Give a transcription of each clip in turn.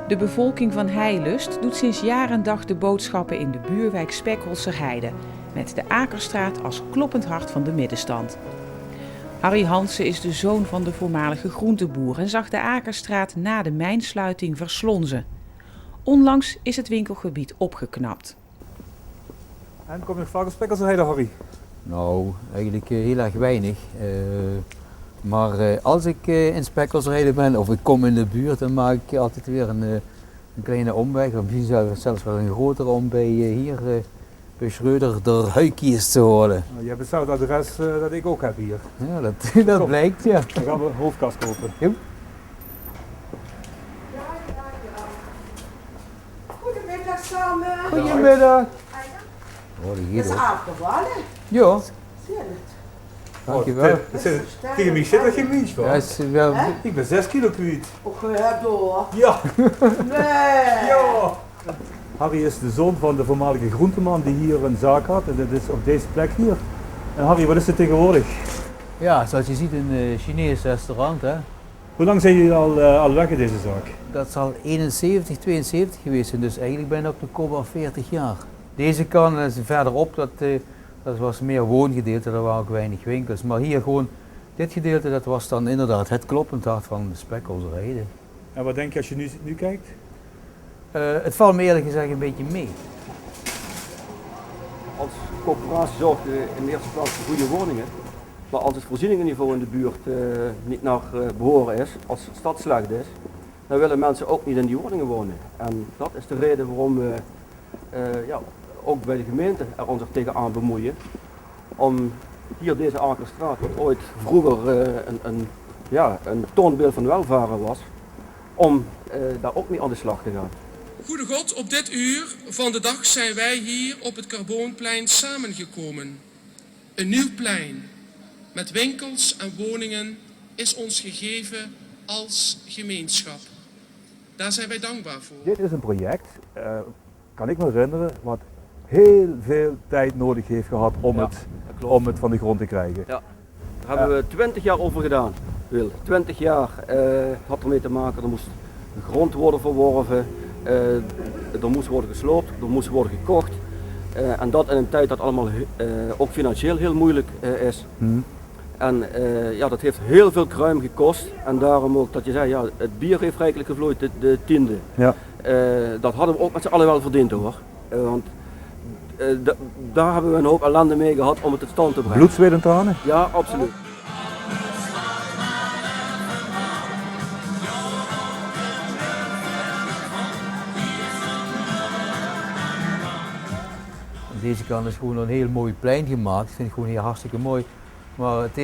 De bevolking van Heilust doet sinds jaar en dag de boodschappen in de buurwijk Spekkelserheide, met de Akerstraat als kloppend hart van de middenstand. Harry Hansen is de zoon van de voormalige groenteboer en zag de Akerstraat na de mijnsluiting verslonzen. Onlangs is het winkelgebied opgeknapt. En kom je nog vaak op Spekkelserheide, Harry? Nou, eigenlijk heel erg weinig. Maar als ik in Spekkelserheide ben of ik kom in de buurt, dan maak ik altijd weer een kleine omweg. Of misschien zelfs wel een grotere om bij hier bij Schreuder door Huikies te horen. Je hebt hetzelfde adres dat ik ook heb hier. Ja, dat blijkt, ja. Dan gaan we hoofdkast kopen. Jo. Goedemiddag samen. Goedemiddag. Oh, die Het is afgevallen. Ja, Zie je het? dankjewel. Tegen mij zit er geen mens van. Ja, is wel... Ik ben 6 kilo kwijt. Och, heb door. Ja. Nee. Ja. Harry is de zoon van de voormalige groenteman die hier een zaak had. En dat is op deze plek hier. En Harry, wat is het tegenwoordig? Ja, zoals je ziet een Chinees restaurant, hè. Hoe lang zijn jullie al weg in deze zaak? Dat zal 71, 72 geweest zijn, dus eigenlijk ben ik op de Koba 40 jaar. Deze kant en verderop, dat was meer woongedeelte, daar waren ook weinig winkels. Maar hier gewoon, dit gedeelte, dat was dan inderdaad het kloppend hart van de Spekkelserheide. En wat denk je als je nu kijkt? Het valt me eerlijk gezegd een beetje mee. Als coöperatie zorgt in de eerste plaats voor goede woningen. Maar als het voorzieningenniveau in de buurt niet naar behoren is, als de stad slecht is, dan willen mensen ook niet in die woningen wonen. En dat is de reden waarom we ook bij de gemeente er ons er tegenaan bemoeien. Om hier deze Akerstraat, wat ooit vroeger een toonbeeld van welvaren was, om daar ook mee aan de slag te gaan. Goede God, op dit uur van de dag zijn wij hier op het Carboonplein samengekomen. Een nieuw plein met winkels en woningen is ons gegeven als gemeenschap. Daar zijn wij dankbaar voor. Dit is een project, kan ik me herinneren, wat heel veel tijd nodig heeft gehad om het van de grond te krijgen. Ja, daar hebben we 20 jaar over gedaan. 20 jaar had ermee te maken, er moest de grond worden verworven, er moest worden gesloopt, er moest worden gekocht. En dat in een tijd dat allemaal ook financieel heel moeilijk is. En dat heeft heel veel kruim gekost. En daarom ook dat je zei, ja, het bier heeft rijkelijk gevloeid, de tiende. Ja. Dat hadden we ook met z'n allen wel verdiend hoor. Want daar hebben we een hoop ellende mee gehad om het tot stand te brengen. Bloed, zweet en tranen? Ja, absoluut. Deze kant is gewoon een heel mooi plein gemaakt. Ik vind het gewoon heel hartstikke mooi. Maar het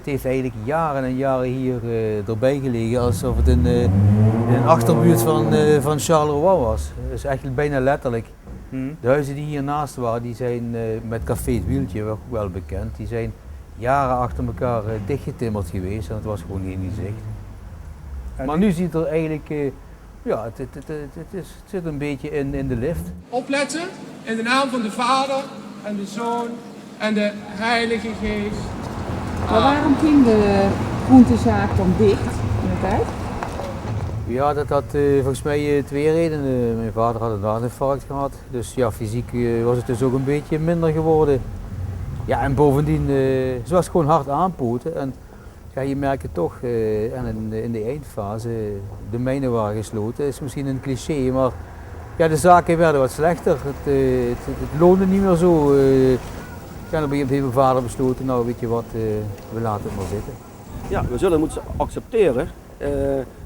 heeft eigenlijk jaren en jaren hier erbij gelegen alsof het een achterbuurt van Charleroi was. Dat is eigenlijk bijna letterlijk. De huizen die hiernaast waren, die zijn met Café het Wieltje ook wel bekend. Die zijn jaren achter elkaar dichtgetimmerd geweest en het was gewoon geen zicht. Maar nu ziet er eigenlijk, het zit een beetje in de lift. Opletten in de naam van de Vader en de Zoon en de Heilige Geest. Maar waarom ging de groentezaak dan dicht in de tijd? Ja, dat had volgens mij twee redenen. Mijn vader had een hartinfarct gehad, dus ja, fysiek was het dus ook een beetje minder geworden. Ja, en bovendien, ze was gewoon hard aanpoten. En ja, je merkt het toch, in de eindfase, de mijnen waren gesloten, is misschien een cliché, maar ja, de zaken werden wat slechter. Het loonde niet meer zo. Ja, dan heeft mijn vader besloten, nou weet je wat, we laten het maar zitten. Ja, we zullen moeten accepteren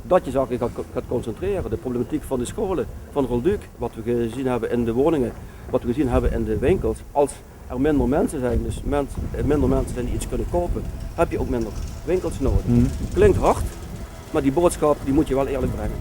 dat je zaken gaat concentreren. De problematiek van de scholen, van Rolduc, wat we gezien hebben in de woningen, wat we gezien hebben in de winkels. Als er minder mensen zijn, dus minder mensen zijn die iets kunnen kopen, heb je ook minder winkels nodig. Klinkt hard, maar die boodschap die moet je wel eerlijk brengen.